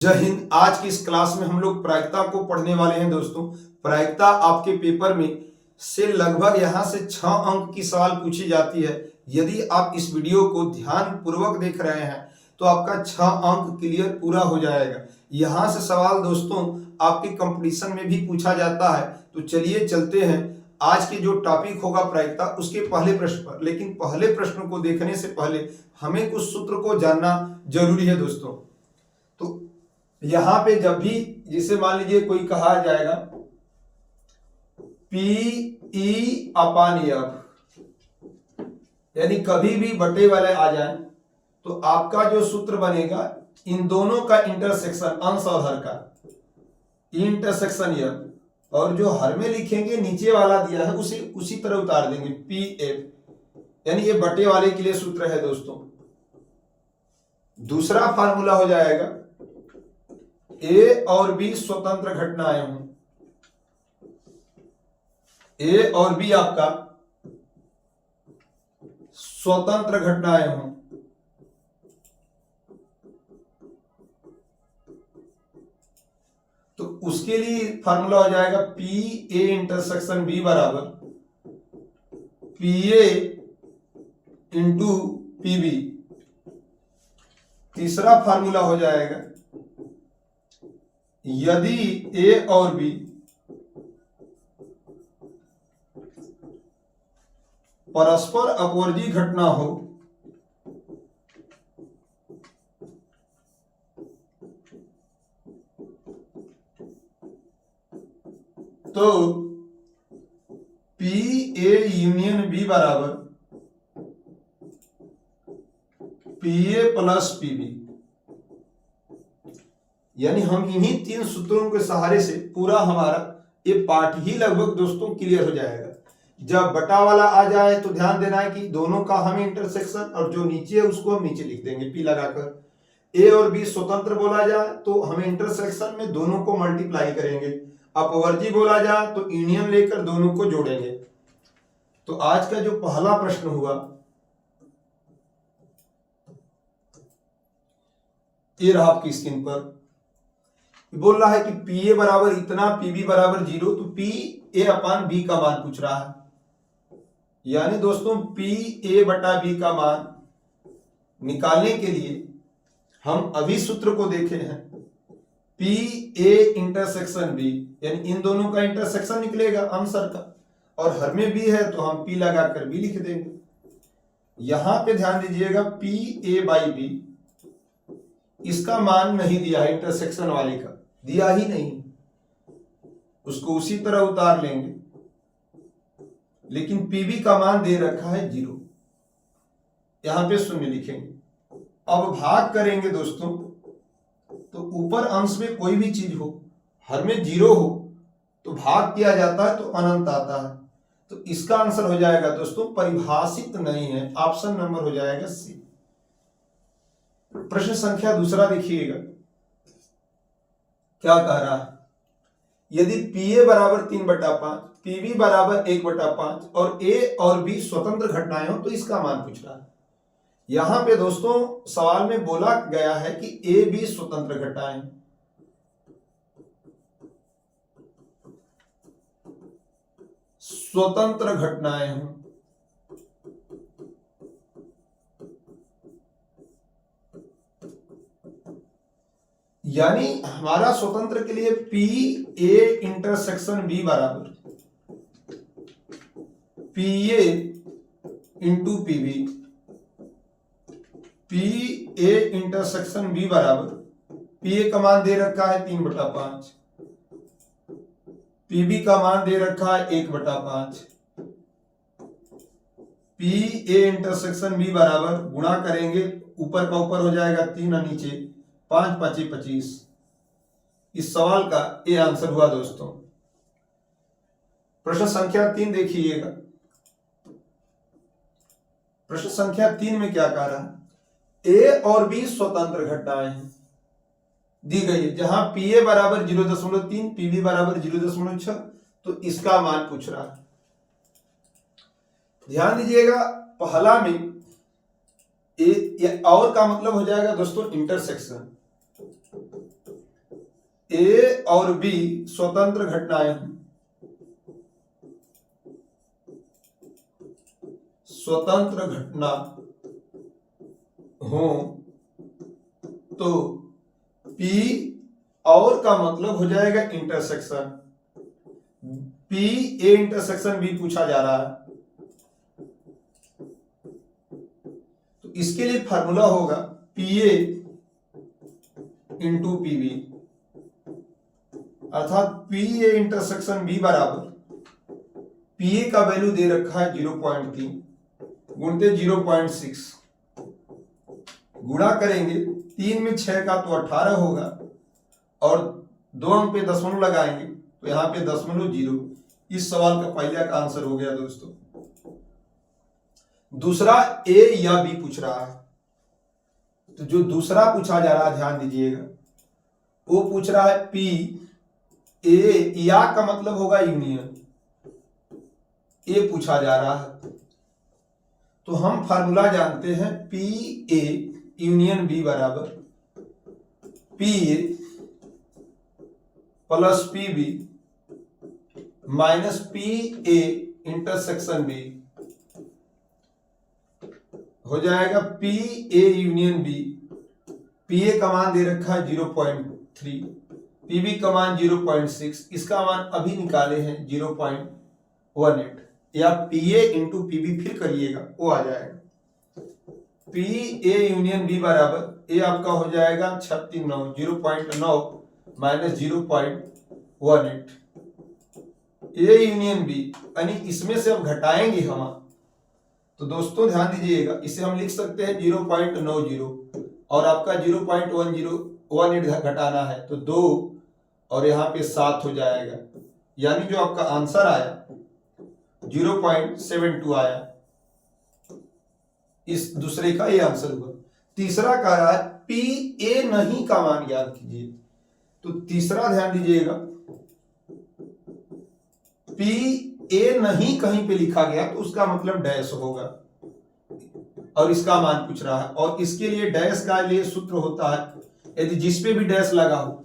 जय हिंद। आज की इस क्लास में हम लोग प्रायिकता को पढ़ने वाले हैं दोस्तों। प्रायिकता आपके पेपर में से लगभग यहाँ से 6 अंक की सवाल पूछी जाती है। यदि आप इस वीडियो को ध्यान पूर्वक देख रहे हैं तो आपका 6 अंक क्लियर पूरा हो जाएगा। यहाँ से सवाल दोस्तों आपके कंपटीशन में भी पूछा जाता है। तो चलिए चलते हैं आज के जो टॉपिक होगा प्रायिकता उसके पहले प्रश्न पर। लेकिन पहले प्रश्न को देखने से पहले हमें कुछ सूत्र को जानना जरूरी है दोस्तों। तो यहां पे जब भी जिसे मान लीजिए कोई कहा जाएगा पी ई अपान एफ, यानी कभी भी बटे वाले आ जाए तो आपका जो सूत्र बनेगा इन दोनों का इंटरसेक्शन, अंश और हर का इंटरसेक्शन एफ, और जो हर में लिखेंगे नीचे वाला दिया है उसे उसी तरह उतार देंगे पी एफ, यानी ये बटे वाले के लिए सूत्र है दोस्तों। दूसरा फार्मूला हो जाएगा ए और बी स्वतंत्र घटनाएं हों। ए और बी आपका स्वतंत्र घटनाएं हों तो उसके लिए फार्मूला हो जाएगा पी ए इंटरसेक्शन बी बराबर P A into P B. तीसरा फार्मूला हो जाएगा यदि ए और बी परस्पर अपवर्जी घटना हो तो पी ए यूनियन बी बराबर P A plus P B. यानी हम इन्हीं 3 सूत्रों के सहारे से पूरा हमारा ये पाठ ही लगभग दोस्तों क्लियर हो जाएगा। जब बटा वाला आ जाए तो ध्यान देना है कि दोनों का हमें इंटरसेक्शन, और जो नीचे है उसको हम नीचे लिख देंगे पी लगाकर। ए और बी स्वतंत्र बोला जाए तो हमें इंटरसेक्शन में दोनों को मल्टीप्लाई करेंगे। अपवर्जी बोला जाए तो यूनियन लेकर दोनों को जोड़ेंगे। तो आज का जो पहला प्रश्न हुआ ये रहा आपकी स्क्रीन पर। बोल रहा है कि पी ए बराबर इतना, पी बी बराबर 0, तो पी ए अपान बी का मान पूछ रहा है। यानी दोस्तों पी ए बटा बी का मान निकालने के लिए हम अभी सूत्र को देखे हैं पी ए इंटरसेक्शन बी, यानी इन दोनों का इंटरसेक्शन निकलेगा अंश का, और हर में बी है तो हम पी लगाकर बी लिख देंगे। यहां पे ध्यान दीजिएगा पी ए बाई बी, इसका मान नहीं दिया है, इंटरसेक्शन वाले का दिया ही नहीं, उसको उसी तरह उतार लेंगे। लेकिन पीबी का मान दे रखा है 0, यहां पे शून्य लिखेंगे। अब भाग करेंगे दोस्तों तो ऊपर अंश में कोई भी चीज हो, हर में 0 हो तो भाग किया जाता है तो अनंत आता है। तो इसका आंसर हो जाएगा दोस्तों परिभाषित नहीं है, ऑप्शन नंबर हो जाएगा सी। प्रश्न संख्या दूसरा देखिएगा क्या कह रहा है। यदि पी ए बराबर 3/5, पी बी बराबर 1/5 और ए और बी स्वतंत्र घटनाएं हो तो इसका मान पूछ रहा है। यहां पे दोस्तों सवाल में बोला गया है कि ए बी स्वतंत्र घटनाएं, स्वतंत्र घटनाएं हो। यानी हमारा स्वतंत्र के लिए पी ए इंटरसेक्शन बी बराबर P A into P B, P A intersection B बराबर पी ए का मान दे रखा है 3/5, पी बी का मान दे रखा है 1/5, पी ए इंटरसेक्शन बी बराबर गुणा करेंगे, ऊपर का ऊपर हो जाएगा 3 और नीचे 5 5 25। इस सवाल का ये आंसर हुआ दोस्तों। प्रश्न संख्या 3 देखिएगा। प्रश्न संख्या 3 में क्या कह रहा है, ए और बी स्वतंत्र घटनाएं हैं दी गई है, जहां पी ए बराबर 0.3, पी बी बराबर 0.6, तो इसका मान पूछ रहा है। ध्यान दीजिएगा पहला में ए और का मतलब हो जाएगा दोस्तों इंटरसेक्शन, ए और बी स्वतंत्र घटनाएं हैं, स्वतंत्र घटना हो तो P और का मतलब हो जाएगा intersection, P A intersection B पूछा जा रहा है, तो इसके लिए फार्मूला होगा P A into P B, अर्थात पी ए इंटरसेक्शन बी बराबर पी ए का वैल्यू दे रखा है 0.3 गुणते 0.6, गुणा करेंगे 3 में 6 का तो 18 होगा और 2 अंक पे दशमलव लगाएंगे तो यहाँ पे 0.0। इस सवाल का पहले का आंसर हो गया दोस्तों। दूसरा ए या बी पूछ रहा है, तो जो दूसरा पूछा जा रहा है ध्यान दीजिएगा, वो पूछ रहा है पी ए, या का मतलब होगा यूनियन, ए पूछा जा रहा है, तो हम फार्मूला जानते हैं पी ए यूनियन बी बराबर P A plus P B minus P A intersection B हो जाएगा P A union B. P A का मान दे रखा है 0.3, पी बी का मान 0.6, इसका मान अभी निकाले हैं 0.18, या P A into P B फिर करिएगा वो आ जाएगा पी ए यूनियन बी बराबर ए आपका हो जाएगा 0.9 माइनस 0.18 ए यूनियन बी, यानी इसमें से अब घटाएंगे हम, तो दोस्तों ध्यान दीजिएगा, इसे हम लिख सकते हैं 0.90 और आपका 0.1018 घटाना है तो 2 और यहाँ पे 7 हो जाएगा, यानी जो आपका आंसर आया 0.72 आया। इस दूसरे का ये आंसर हुआ। तीसरा कह रहा है पी ए नहीं का मान ज्ञात कीजिए, तो तीसरा ध्यान दीजिएगा, पी ए नहीं कहीं पे लिखा गया तो उसका मतलब डैश होगा और इसका मान पूछ रहा है, और इसके लिए डैश का लिए सूत्र होता है, यदि जिस पे भी डैश लगा हो,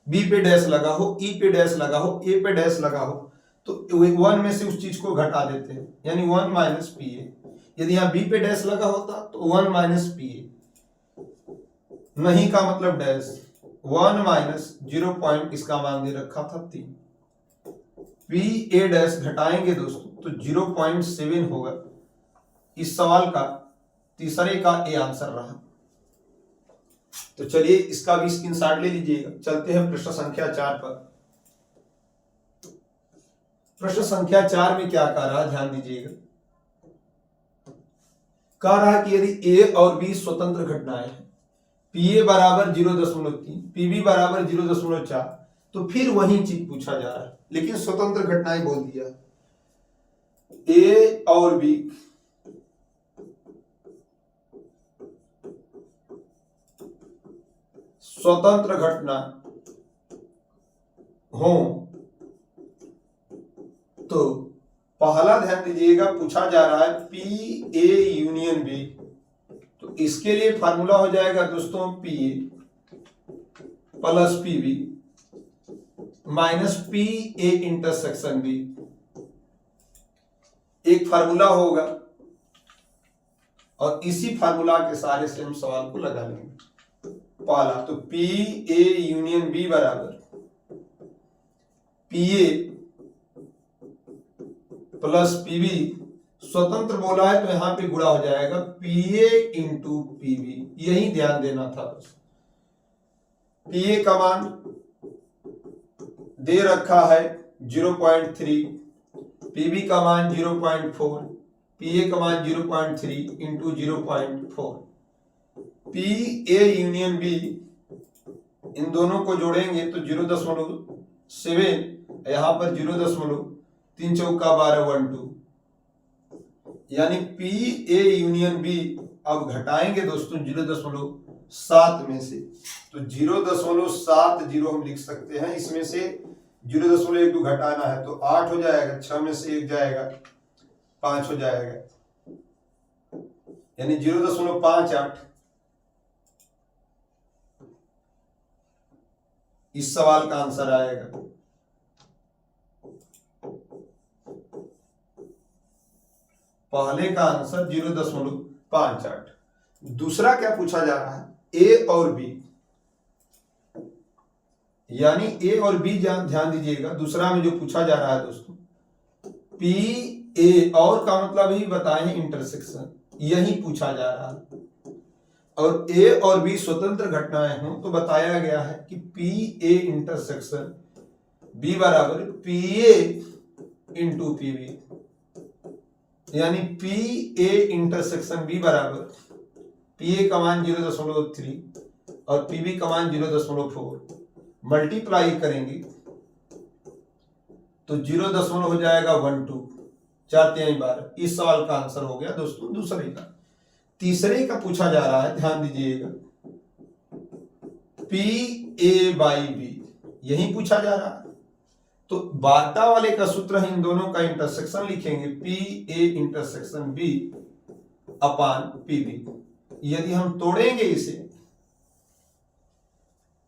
बी पे डैश लगा हो, ई पे डैश लगा हो, ए पे डैश लगा हो, तो 1 में से उस चीज को घटा देते हैं, यानी 1 माइनस पी ए। यदि यहाँ बी पे डैश लगा होता तो 1 माइनस पी ए, नहीं का मतलब डैश, 1 माइनस 0 पॉइंट इसका मान दे रखा था 3, पी ए डैश घटाएंगे दोस्तों तो 0.7 होगा। इस सवाल का तीसरे का ए आंसर रहा। तो चलिए इसका भी स्क्रीनशॉट ले लीजिएगा। चलते हैं प्रश्न संख्या 4 पर। प्रश्न संख्या 4 में क्या कह रहा है ध्यान दीजिएगा, कह रहा है कि यदि ए और बी स्वतंत्र घटनाएं हैं, पी ए बराबर 0.3, पी बी बराबर 0.4, तो फिर वही चीज पूछा जा रहा है, लेकिन स्वतंत्र घटनाएं बोल दिया। ए और बी स्वतंत्र घटना हो तो पहला ध्यान दीजिएगा पूछा जा रहा है पी ए यूनियन बी, तो इसके लिए फार्मूला हो जाएगा दोस्तों P A plus P B minus P A intersection B. एक फार्मूला होगा और इसी फार्मूला के सहारे से हम सवाल को लगा लेंगे। पहला तो पी ए यूनियन बी बराबर P A plus P B, स्वतंत्र बोला है तो यहां पे गुणा हो जाएगा P A into P B, यही ध्यान देना था बस। पी ए का मान दे रखा है 0.3, पी बी का मान 0.4, पी ए का मान 0.3 into 0.4, P A union B, इन दोनों को जोड़ेंगे तो 0.7, यहां पर 0.3 चौका 12, यानी पी ए यूनियन बी अब घटाएंगे दोस्तों 0.7 में से, तो 0.70 हम लिख सकते हैं, इसमें से 0.12 घटाना है तो 8 हो जाएगा, 6 में से 1 जाएगा 5 हो जाएगा, यानी 0.58। इस सवाल का आंसर आएगा। पहले का आंसर 0.58। दूसरा क्या पूछा जा रहा है, ए और बी, यानी ए और बी ध्यान दीजिएगा। दूसरा में जो पूछा जा रहा है दोस्तों, पी ए, और का मतलब ही बताएं इंटरसेक्शन, यही पूछा जा रहा है। और ए और बी स्वतंत्र घटनाएं हों तो बताया गया है कि पी ए इंटरसेक्शन बी बराबर P A into P B, यानी पी ए इंटरसेक्शन बी बराबर पी ए का मान 0.3 और पी बी का मान 0.4, मल्टीप्लाई करेंगे तो 0 हो जाएगा 12, 4×3=12। इस सवाल का आंसर हो गया दोस्तों दूसरे का। तीसरे का पूछा जा रहा है, ध्यान दीजिएगा, पी ए बाई बी, यही पूछा जा रहा है। तो बाटा वाले का सूत्र है, इन दोनों का इंटरसेक्शन लिखेंगे, P A intersection B upon P B. यदि हम तोड़ेंगे इसे,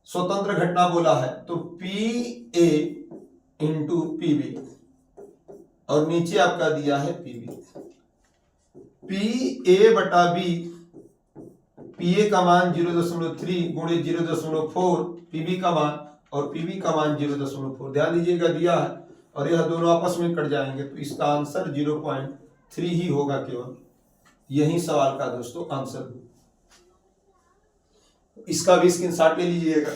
स्वतंत्र घटना बोला है तो P A into P B, और नीचे आपका दिया है पी बी। पी ए बटा बी, पी ए का मान 0.3 गुणे 0.4, पीबी का मान, और पीबी का मान 0.4, ध्यान दीजिएगा दिया है, और यह दोनों आपस में कट जाएंगे तो इसका आंसर 0.3 ही होगा केवल। यही सवाल का दोस्तों आंसर। इसका भी स्क्रीनशॉट ले लीजिएगा।